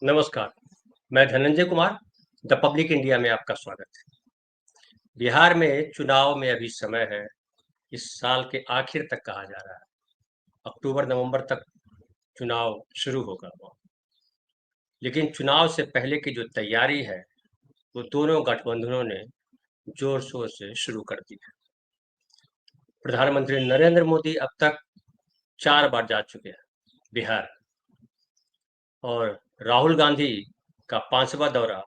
नमस्कार, मैं Dhananjay Kumar, the public India में आपका स्वागत है। बिहार में चुनाव में अभी समय है, इस साल के आखिर तक कहा जा रहा है। अक्टूबर-नवंबर तक चुनाव शुरू होगा वहाँ। लेकिन चुनाव से पहले की जो तैयारी है, वो दोनों गठबंधनों ने जोर-शोर से शुरू कर दी है। प्रधानमंत्री नरेंद्र मोदी अब तक 4 बार जा चुके हैं बिहार और राहुल गांधी का 5वां दौरा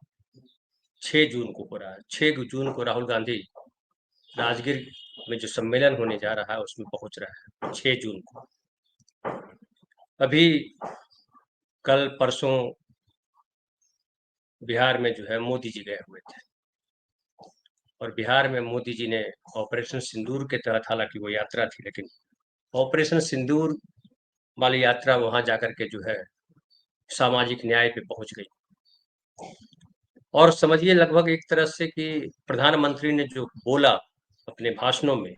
6 जून को हो रहा है। 6 जून को राहुल गांधी राजगीर में जो सम्मेलन होने जा रहा है उसमें पहुंच रहा है 6 जून को। अभी कल परसों बिहार में जो है मोदी जी गए हुए थे और बिहार में मोदी जी ने ऑपरेशन सिंदूर के तहत, हालांकि वो यात्रा थी, लेकिन ऑपरेशन सिंदूर वाली यात्रा वहां जाकर के जो है सामाजिक न्याय पे पहुंच गई। और समझिए लगभग एक तरह से कि प्रधानमंत्री ने जो बोला अपने भाषणों में,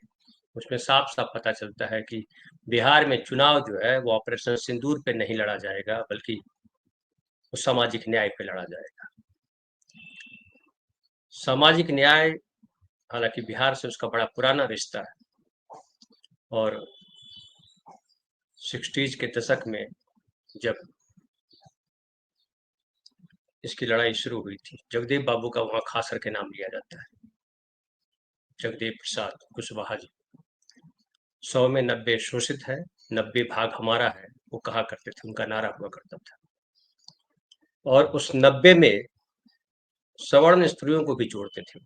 उसमें साफ-साफ पता चलता है कि बिहार में चुनाव जो है वो ऑपरेशन सिंदूर पे नहीं लड़ा जाएगा, बल्कि वो सामाजिक न्याय पे लड़ा जाएगा। सामाजिक न्याय, हालांकि बिहार से उसका बड़ा पुराना रिश्ता है और 60s के दशक में जब इसकी लड़ाई शुरू हुई थी, जगदेव बाबू का वहाँ खास करके नाम लिया जाता है, जगदेव प्रसाद कुशवाहा जी। 100 में 90 शोषित है, 90 भाग हमारा है, वो कहा करते थे, उनका नारा हुआ करता था। और उस 90 में सवर्ण स्त्रियों को भी जोड़ते थे।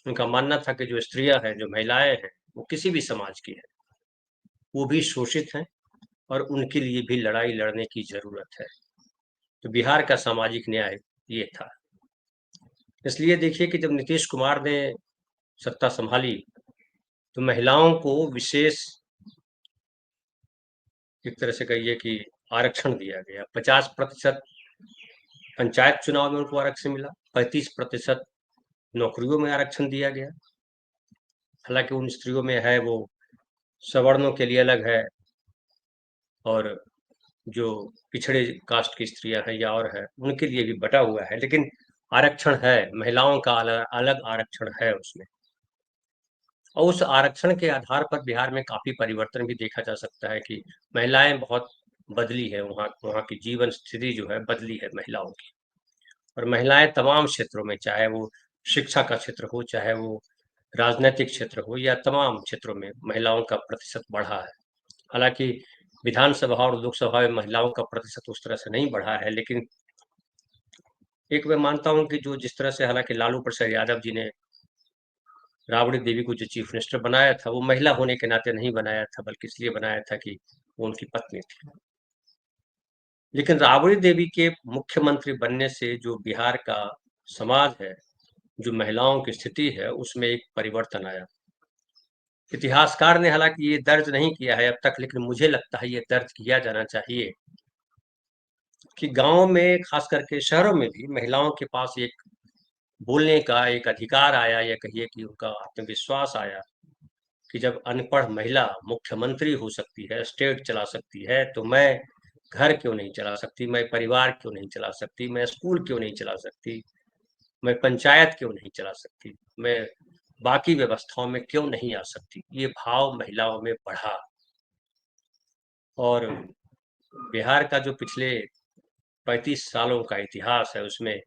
उनका मानना था कि जो स्त्रियां हैं, जो महिलाएं हैं, वो किसी भी समाज की है, वो भी शोषित हैं और उनके लिए भी लड़ाई लड़ने की जरूरत है। तो बिहार का सामाजिक न्याय ये था। इसलिए देखिए कि जब नीतीश कुमार ने सत्ता संभाली तो महिलाओं को विशेष, एक तरह से कहिए कि आरक्षण दिया गया। 50% पंचायत चुनाव में उनको आरक्षण मिला, 35% नौकरियों में आरक्षण दिया गया। हालांकि उन स्त्रियों में है वो सवर्णों के लिए अलग है और जो पिछड़े कास्ट की स्त्रियां हैं या और है उनके लिए भी बटा हुआ है, लेकिन आरक्षण है, महिलाओं का अलग अलग आरक्षण है उसमें। और उस आरक्षण के आधार पर बिहार में काफी परिवर्तन भी देखा जा सकता है कि महिलाएं बहुत बदली है, वहाँ वहाँ की जीवन स्थिति जो है बदली है महिलाओं की। और महिलाएं तमाम क्षेत्रों में, चाहे वो शिक्षा का क्षेत्र हो, चाहे वो राजनीतिक क्षेत्र हो, या तमाम क्षेत्रों में महिलाओं का प्रतिशत बढ़ा है। हालांकि विधानसभा और लोकसभा में महिलाओं का प्रतिशत उस तरह से नहीं बढ़ा है, लेकिन एक मैं मानता हूं कि जो जिस तरह से, हालांकि लालू प्रसाद यादव जी ने राबड़ी देवी को जो चीफ मिनिस्टर बनाया था, वो महिला होने के नाते नहीं बनाया था, बल्कि इसलिए बनाया था कि वो उनकी पत्नी थी। लेकिन राबड़ी देवी के मुख्यमंत्री बनने से जो बिहार का समाज है, जो महिलाओं की स्थिति है, उसमें एक परिवर्तन आया। इतिहासकार ने हालांकि ये दर्ज नहीं किया है अब तक, लेकिन मुझे लगता है ये दर्ज किया जाना चाहिए कि गांव में, खास करके शहरों में भी, महिलाओं के पास एक बोलने का एक अधिकार आया, या कहिए कि उनका आत्मविश्वास आया कि जब अनपढ़ महिला मुख्यमंत्री हो सकती है, स्टेट चला सकती है, तो मैं घर क्यों नहीं चला सकती, मैं परिवार क्यों नहीं चला सकती, मैं स्कूल क्यों नहीं चला सकती, मैं पंचायत क्यों नहीं चला सकती, मैं बाकी व्यवस्थाओं में क्यों नहीं आ सकती। ये भाव महिलाओं में बढ़ा और बिहार का जो पिछले 35 सालों का इतिहास है, उसमें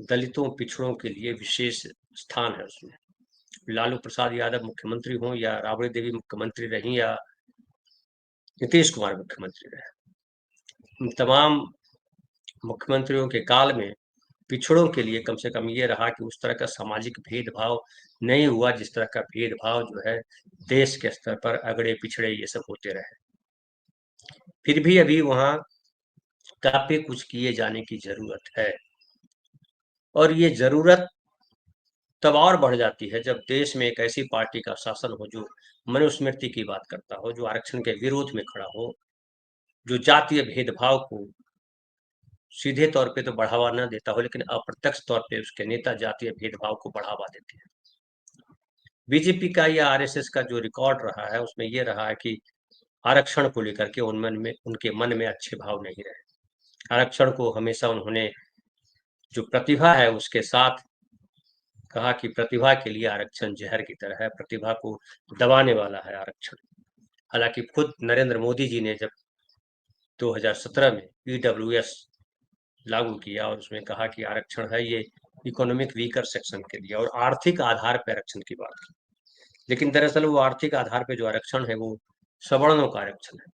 दलितों, पिछड़ों के लिए विशेष स्थान है उसमें। लालू प्रसाद यादव मुख्यमंत्री हों या राबड़ी देवी मुख्यमंत्री रहीं या नीतीश कुमार मुख्यमंत्री रहे, इन तमाम मुख्यमंत्रियों के काल में पिछड़ों के लिए कम से कम ये रहा कि उस तरह का सामाजिक भेदभाव नहीं हुआ, जिस तरह का भेदभाव जो है देश के स्तर पर अगड़े पिछड़े ये सब होते रहे। फिर भी अभी वहाँ काफी कुछ किए जाने की जरूरत है और ये जरूरत तब और बढ़ जाती है जब देश में एक ऐसी पार्टी का शासन हो जो मनुस्मृति की बात करता हो, जो आरक्षण के विरोध में खड़ा हो, जो जातीय भेदभाव को सीधे तौर पे तो बढ़ावा न देता हो, लेकिन अप्रत्यक्ष तौर पे उसके नेता जातीय भेदभाव को बढ़ावा देते हैं। बीजेपी का या आरएसएस का जो रिकॉर्ड रहा है, उसमें ये रहा है कि आरक्षण को लेकर के उनके मन में अच्छे भाव नहीं रहे। आरक्षण को हमेशा उन्होंने जो प्रतिभा है उसके साथ कहा कि प्रतिभा के लिए आरक्षण जहर की तरह है, प्रतिभा को दबाने वाला है आरक्षण। हालांकि खुद नरेंद्र मोदी जी ने जब 2017 में ईडब्ल्यूएस लागू किया और उसमें कहा कि आरक्षण है ये इकोनॉमिक वीकर सेक्शन के लिए और आर्थिक आधार पर आरक्षण की बात की, लेकिन दरअसल वो आर्थिक आधार पर जो आरक्षण है वो सवर्णों का आरक्षण है,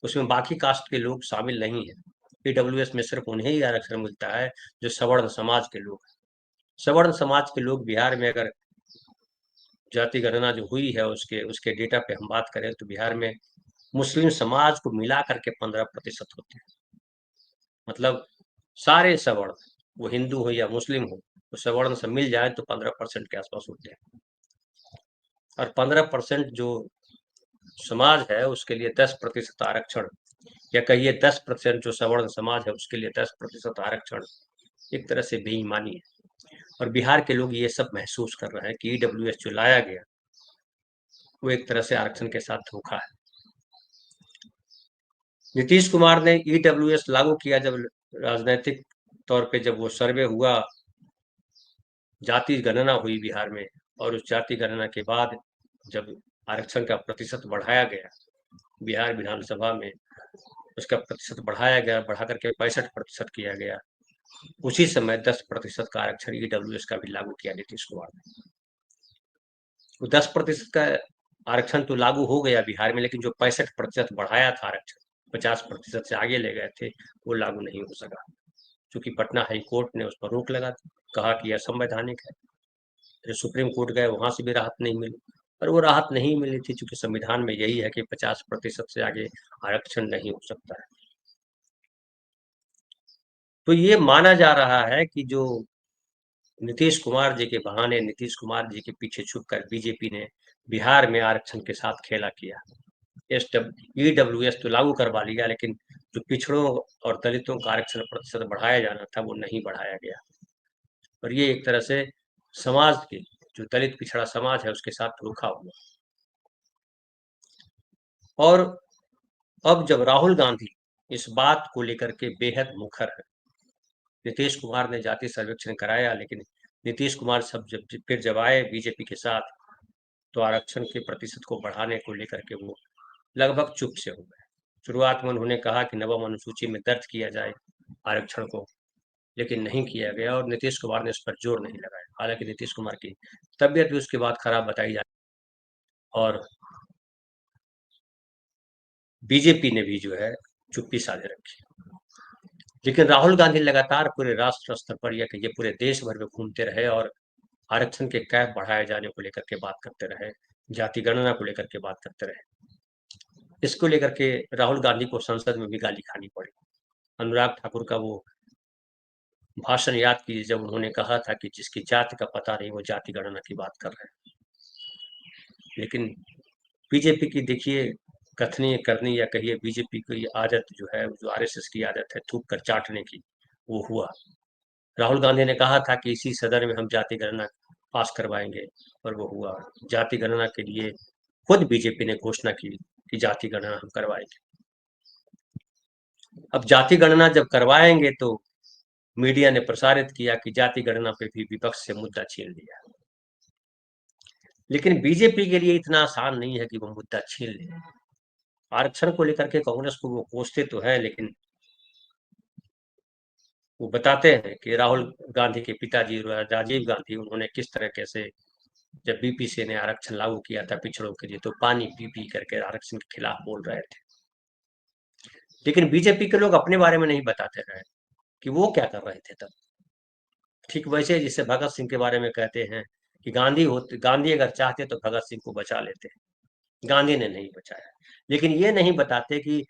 उसमें बाकी कास्ट के लोग शामिल नहीं है। ईडब्ल्यूएस में सिर्फ उन्हें ही आरक्षण मिलता है जो सवर्ण समाज के लोग हैं। सवर्ण समाज के लोग बिहार में अगर जाति गणना जो हुई है उसके उसके डेटा पे हम बात करें तो बिहार में मुस्लिम समाज को मिला करके 15% होते हैं। मतलब सारे सवर्ण, वो हिंदू हो या मुस्लिम हो, तो सवर्ण से मिल जाए तो 15% के आसपास होते हैं। और 15% जो समाज है उसके लिए 10% आरक्षण, या कहिए 10% जो सवर्ण समाज है उसके लिए 10% आरक्षण एक तरह से बेईमानी है। और बिहार के लोग ये सब महसूस कर रहे हैं कि ईडब्ल्यूएस जो लाया गया वो एक तरह से आरक्षण के साथ धोखा है। नीतीश कुमार ने ईडब्ल्यूएस लागू किया जब राजनीतिक तौर पे जब वो सर्वे हुआ, जाति गणना हुई बिहार में, और उस जाति गणना के बाद जब आरक्षण का प्रतिशत बढ़ाया गया बिहार विधानसभा में, उसका प्रतिशत बढ़ाया गया, बढ़ा करके 65% किया गया। उसी समय 10% का आरक्षण ईडब्ल्यूएस का भी लागू किया नीतीश कुमार ने। तो 10% का आरक्षण तो लागू हो गया बिहार में, लेकिन जो 65% बढ़ाया था आरक्षण, 50% से आगे ले गए थे, वो लागू नहीं हो सका, क्योंकि पटना हाई कोर्ट ने उस पर रोक लगा दी, कहा कि यह संवैधानिक है। फिर सुप्रीम कोर्ट गए, वहां से भी राहत नहीं मिली, पर वो राहत नहीं मिली थी क्योंकि संविधान में यही है कि 50% से आगे आरक्षण नहीं हो सकता है। तो ये माना जा रहा है कि जो नीतीश कुमार जी के बहाने, नीतीश कुमार जी के पीछे छुपकर बीजेपी ने बिहार में आरक्षण के साथ खेला किया। ईडब्ल्यूएस तो लागू करवा लिया, लेकिन जो पिछड़ों और दलितों का आरक्षण प्रतिशत बढ़ाया जाना था वो नहीं बढ़ाया गया, और ये एक तरह से समाज के जो दलित पिछड़ा समाज है उसके साथ धोखा हुआ। और अब जब राहुल गांधी इस बात को लेकर के बेहद मुखर है, नीतीश कुमार ने जाति सर्वेक्षण कराया, लेकिन नीतीश कुमार फिर जब आए बीजेपी के साथ तो आरक्षण के प्रतिशत को बढ़ाने को लेकर के वो लगभग चुप से हो गए। शुरुआत में उन्होंने कहा कि नवम अनुसूची में दर्ज किया जाए आरक्षण को, लेकिन नहीं किया गया और नीतीश कुमार ने उस पर जोर नहीं लगाया। हालांकि नीतीश कुमार की तबियत भी उसके बाद खराब बताई जाती, और बीजेपी ने भी जो है चुप्पी साधे रखी। लेकिन राहुल गांधी लगातार पूरे राष्ट्र स्तर पर या कहिए पूरे देश भर में घूमते रहे और आरक्षण के कैप बढ़ाए जाने को लेकर के बात करते रहे, जाति गणना को लेकर के बात करते रहे। इसको लेकर के राहुल गांधी को संसद में भी गाली खानी पड़ी। अनुराग ठाकुर का वो भाषण याद कीजिए जब उन्होंने कहा था कि जिसकी जाति का पता नहीं वो जाति गणना की बात कर रहे हैं। लेकिन बीजेपी की देखिए कथनी करनी, या कहिए बीजेपी की आदत जो है, जो आरएसएस की आदत है थूक कर चाटने की, वो हुआ। राहुल गांधी ने कहा था कि इसी सदन में हम जाति गणना पास करवाएंगे, और वो हुआ। जाति गणना के लिए खुद बीजेपी ने घोषणा की कि जाति गणना हम करवाएंगे। अब जाति गणना जब करवाएंगे तो मीडिया ने प्रसारित किया कि जाति गणना पे भी विपक्ष से मुद्दा छीन लिया। लेकिन बीजेपी के लिए इतना आसान नहीं है कि वो मुद्दा छीन ले। आरक्षण को लेकर के कांग्रेस को वो कोसते तो है, लेकिन वो बताते हैं कि राहुल गांधी के पिताजी राजीव गांधी, उन्होंने किस तरीके से जब बीपीसी ने आरक्षण लागू किया था पिछड़ों के लिए, तो पानी पी पी करके आरक्षण के खिलाफ बोल रहे थे। लेकिन बीजेपी के लोग अपने बारे में नहीं बताते रहे कि वो क्या कर रहे थे तब। ठीक वैसे जिससे भगत सिंह के बारे में कहते हैं कि गांधी अगर चाहते तो भगत सिंह को बचा लेते, गांधी ने नहीं बचाया। लेकिन ये नहीं बताते कि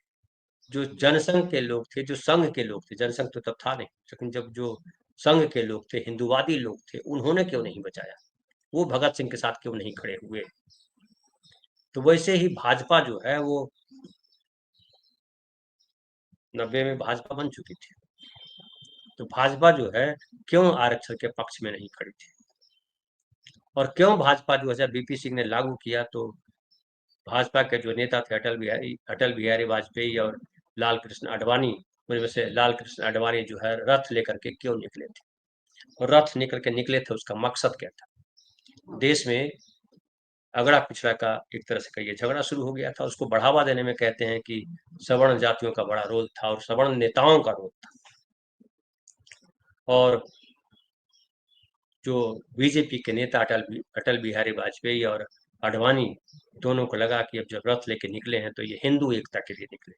जो जनसंघ के लोग थे, जो संघ के लोग थे, जनसंघ तो तब था नहीं, लेकिन जब जो संघ के लोग थे, हिंदूवादी लोग थे, उन्होंने क्यों नहीं बचाया, वो भगत सिंह के साथ क्यों नहीं खड़े हुए। तो वैसे ही भाजपा जो है वो 90 में भाजपा बन चुकी थी, तो भाजपा जो है क्यों आरक्षण के पक्ष में नहीं खड़ी थी, और क्यों भाजपा जो है बीपी सिंह ने लागू किया तो भाजपा के जो नेता थे अटल बिहारी वाजपेयी और लाल कृष्ण आडवाणी, मुझे वैसे लाल कृष्ण आडवाणी जो है रथ लेकर के क्यों निकले थे, और रथ निकल के निकले थे, उसका मकसद क्या था। देश में अगड़ा पिछड़ा का एक तरह से कहिए झगड़ा शुरू हो गया था, उसको बढ़ावा देने में कहते हैं कि सवर्ण जातियों का बड़ा रोल था और सवर्ण नेताओं का रोल था। और जो बीजेपी के नेता अटल बिहारी वाजपेयी और आडवाणी दोनों को लगा कि अब जब रथ लेके निकले हैं तो ये हिंदू एकता के लिए निकले,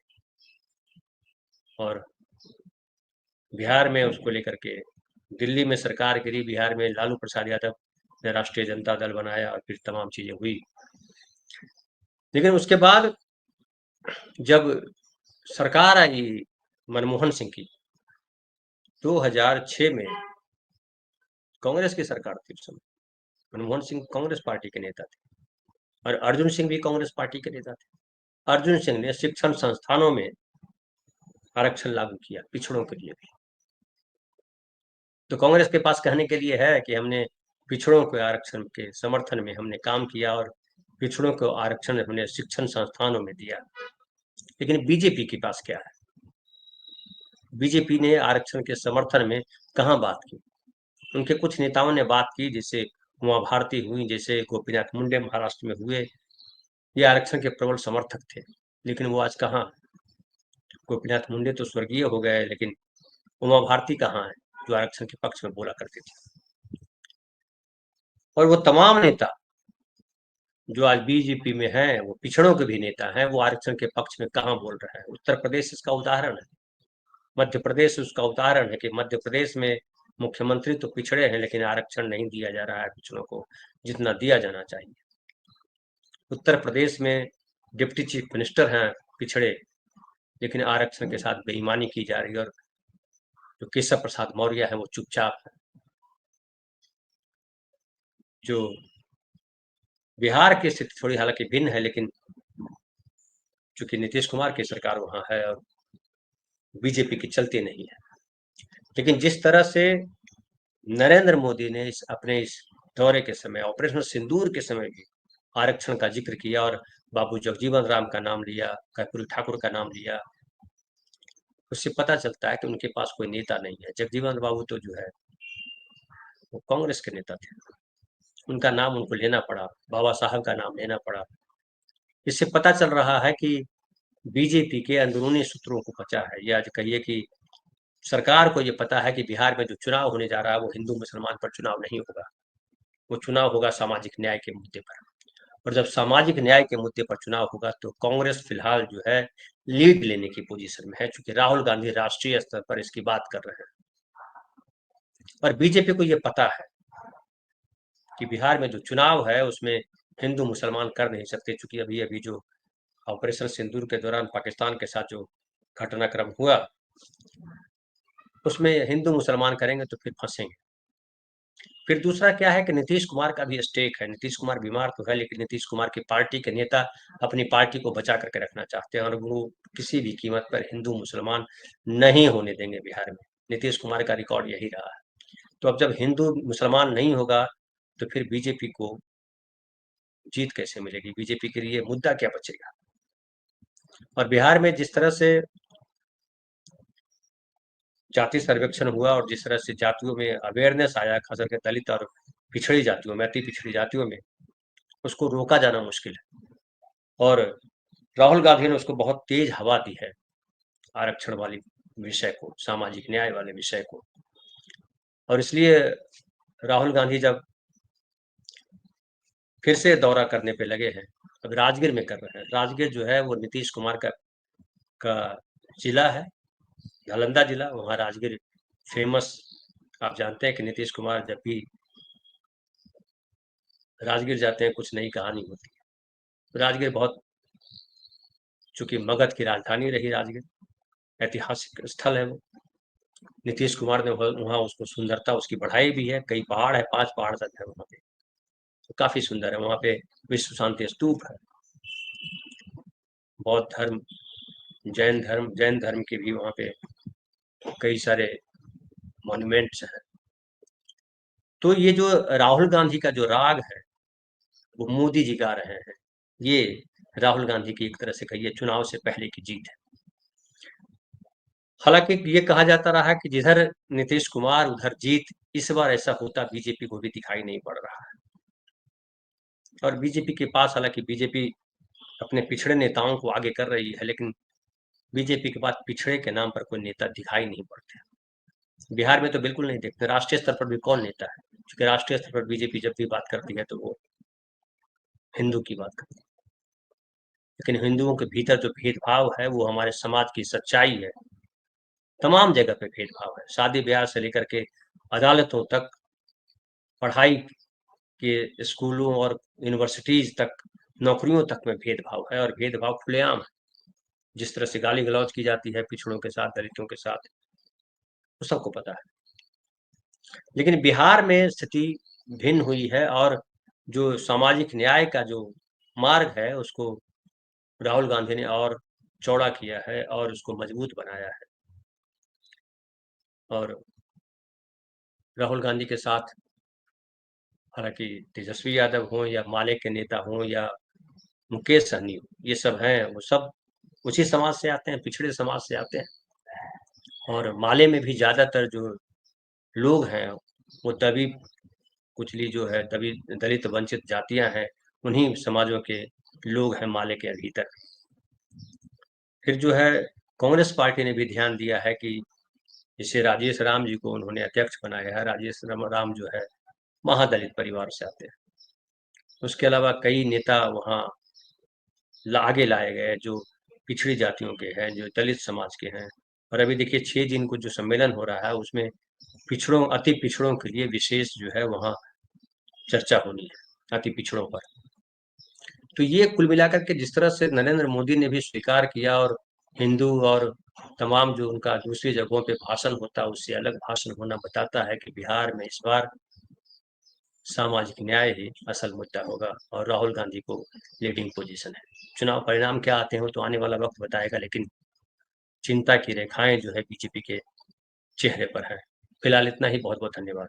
और बिहार में उसको लेकर के दिल्ली में सरकार गिरी, बिहार में लालू प्रसाद यादव ने राष्ट्रीय जनता दल बनाया और फिर तमाम चीजें हुई। लेकिन उसके बाद जब सरकार आई मनमोहन सिंह की 2006 में, कांग्रेस की सरकार थी उस समय, मनमोहन सिंह कांग्रेस पार्टी के नेता थे और अर्जुन सिंह भी कांग्रेस पार्टी के नेता थे। अर्जुन सिंह ने शिक्षण संस्थानों में आरक्षण लागू किया पिछड़ों के लिए भी। तो कांग्रेस के पास कहने के लिए है कि हमने पिछड़ों के आरक्षण के समर्थन में हमने काम किया और पिछड़ों को आरक्षण हमने शिक्षण संस्थानों में दिया। लेकिन बीजेपी के पास क्या है, बीजेपी ने आरक्षण के समर्थन में कहाँ बात की। उनके कुछ नेताओं ने बात की, जैसे उमा भारती हुई, जैसे गोपीनाथ मुंडे महाराष्ट्र में हुए, ये आरक्षण के प्रबल समर्थक थे। लेकिन वो आज कहाँ, गोपीनाथ मुंडे तो स्वर्गीय हो गए, लेकिन उमा भारती कहाँ है जो आरक्षण के पक्ष में बोला करती थी। और वो तमाम नेता जो आज बीजेपी में हैं, वो पिछड़ों के भी नेता हैं, वो आरक्षण के पक्ष में कहाँ बोल रहे हैं। उत्तर प्रदेश इसका उदाहरण है, मध्य प्रदेश उसका उदाहरण है कि मध्य प्रदेश में मुख्यमंत्री तो पिछड़े हैं, लेकिन आरक्षण नहीं दिया जा रहा है पिछड़ों को जितना दिया जाना चाहिए। उत्तर प्रदेश में डिप्टी चीफ मिनिस्टर हैं पिछड़े, लेकिन आरक्षण के साथ बेईमानी की जा रही है, और जो केशव प्रसाद मौर्य है वो चुपचाप है। जो बिहार की स्थिति थोड़ी हालांकि भिन्न है, लेकिन चूंकि नीतीश कुमार की सरकार वहां है और बीजेपी की चलती नहीं है। लेकिन जिस तरह से नरेंद्र मोदी ने अपने इस दौरे के समय, ऑपरेशन सिंदूर के समय भी आरक्षण का जिक्र किया और बाबू जगजीवन राम का नाम लिया, कर्पूरी ठाकुर का नाम लिया, उससे पता चलता है कि उनके पास कोई नेता नहीं है। जगजीवन बाबू तो जो है वो कांग्रेस के नेता थे, उनका नाम उनको लेना पड़ा, बाबा साहब का नाम लेना पड़ा। इससे पता चल रहा है कि बीजेपी के अंदरूनी सूत्रों को पता है, या कहिए कि सरकार को ये पता है कि बिहार में जो चुनाव होने जा रहा है वो हिंदू मुसलमान पर चुनाव नहीं होगा, वो चुनाव होगा सामाजिक न्याय के मुद्दे पर। और जब सामाजिक न्याय के मुद्दे पर चुनाव होगा तो कांग्रेस फिलहाल जो है लीड लेने की पोजीशन में है, क्योंकि राहुल गांधी राष्ट्रीय स्तर पर इसकी बात कर रहे हैं। और बीजेपी को ये पता है कि बिहार में जो चुनाव है उसमें हिंदू मुसलमान कर नहीं सकते, क्योंकि अभी अभी जो ऑपरेशन सिंदूर के दौरान पाकिस्तान के साथ जो घटनाक्रम हुआ उसमें हिंदू मुसलमान करेंगे तो फिर फंसेंगे। फिर दूसरा क्या है कि नीतीश कुमार का भी स्टेक है। नीतीश कुमार बीमार तो है, लेकिन नीतीश कुमार की पार्टी के नेता अपनी पार्टी को बचा करके रखना चाहते हैं और वो किसी भी कीमत पर हिंदू मुसलमान नहीं होने देंगे बिहार में। नीतीश कुमार का रिकॉर्ड यही रहा है। तो अब जब हिंदू मुसलमान नहीं होगा तो फिर बीजेपी को जीत कैसे मिलेगी, बीजेपी के लिए मुद्दा क्या बचेगा। और बिहार में जिस तरह से जाति सर्वेक्षण हुआ और जिस तरह से जातियों में अवेयरनेस आया, खास करके दलित और पिछड़ी जातियों में, अति पिछड़ी जातियों में, उसको रोका जाना मुश्किल है। और राहुल गांधी ने उसको बहुत तेज हवा दी है, आरक्षण वाली विषय को, सामाजिक न्याय वाले विषय को। और इसलिए राहुल गांधी जब फिर से दौरा करने पे लगे हैं, अब राजगीर में कर रहे हैं। राजगीर जो है वो नीतीश कुमार का जिला है, नालंदा जिला, वहाँ राजगीर फेमस। आप जानते हैं कि नीतीश कुमार जब भी राजगीर जाते हैं कुछ नई कहानी होती है। राजगीर बहुत, चूंकि मगध की राजधानी रही राजगीर, ऐतिहासिक स्थल है वो। नीतीश कुमार ने वहाँ उसको सुंदरता उसकी बढ़ाई भी है, कई पहाड़ है, 5 पहाड़ तक है वहाँ पे, तो काफी सुंदर है। वहाँ पे विश्व शांति स्तूप है, बौद्ध धर्म, जैन धर्म के भी वहाँ पे कई सारे मॉन्यूमेंट्स हैं। तो ये जो राहुल गांधी का जो राग है वो मोदी जी गा रहे हैं। ये राहुल गांधी की एक तरह से कहिए चुनाव से पहले की जीत है। हालांकि ये कहा जाता रहा कि जिधर नीतीश कुमार उधर जीत, इस बार ऐसा होता बीजेपी को भी दिखाई नहीं पड़ रहा है। और बीजेपी के पास, हालांकि बीजेपी अपने पिछड़े नेताओं को आगे कर रही है, लेकिन बीजेपी के पास पिछड़े के नाम पर कोई नेता दिखाई नहीं पड़ते। बिहार में तो बिल्कुल नहीं देखते, राष्ट्रीय स्तर पर भी कौन नेता है, क्योंकि राष्ट्रीय स्तर पर बीजेपी जब भी बात करती है तो वो हिंदू की बात करती है। लेकिन हिंदुओं के भीतर जो भेदभाव है वो हमारे समाज की सच्चाई है। तमाम जगह पे भेदभाव है, शादी ब्याह से लेकर के अदालतों तक, पढ़ाई के स्कूलों और यूनिवर्सिटीज तक, नौकरियों तक में भेदभाव है, और भेदभाव खुलेआम है। जिस तरह से गाली गलौज की जाती है पिछड़ों के साथ, दलितों के साथ, वो सबको पता है। लेकिन बिहार में स्थिति भिन्न हुई है, और जो सामाजिक न्याय का जो मार्ग है उसको राहुल गांधी ने और चौड़ा किया है और उसको मजबूत बनाया है। और राहुल गांधी के साथ हालांकि तेजस्वी यादव हों या माले के नेता हों या मुकेश सहनी हो, ये सब हैं, वो सब उसी समाज से आते हैं, पिछड़े समाज से आते हैं। और माले में भी ज्यादातर जो लोग हैं वो दबी कुचली जो है, दबी दलित वंचित जातियां हैं, उन्हीं समाजों के लोग हैं माले के भीतर। फिर जो है कांग्रेस पार्टी ने भी ध्यान दिया है कि जैसे राजेश राम जी को उन्होंने अध्यक्ष बनाया है। राजेश राम जो है महादलित परिवार से आते हैं। उसके अलावा कई नेता वहाँ आगे लाए गए जो पिछड़ी जातियों के हैं, जो दलित समाज के हैं। और अभी देखिए 6 जून को जो सम्मेलन हो रहा है उसमें पिछड़ों, अति पिछड़ों के लिए विशेष जो है वहाँ चर्चा होनी है, अति पिछड़ों पर। तो ये कुल मिलाकर के जिस तरह से नरेंद्र मोदी ने भी स्वीकार किया, और हिंदू और तमाम जो उनका दूसरी जगहों पे भाषण होता है उससे अलग भाषण होना बताता है कि बिहार में इस बार सामाजिक न्याय ही असल मुद्दा होगा, और राहुल गांधी को लीडिंग पोजीशन है। चुनाव परिणाम क्या आते हो तो आने वाला वक्त बताएगा, लेकिन चिंता की रेखाएं जो है बीजेपी के चेहरे पर है। फिलहाल इतना ही, बहुत बहुत धन्यवाद।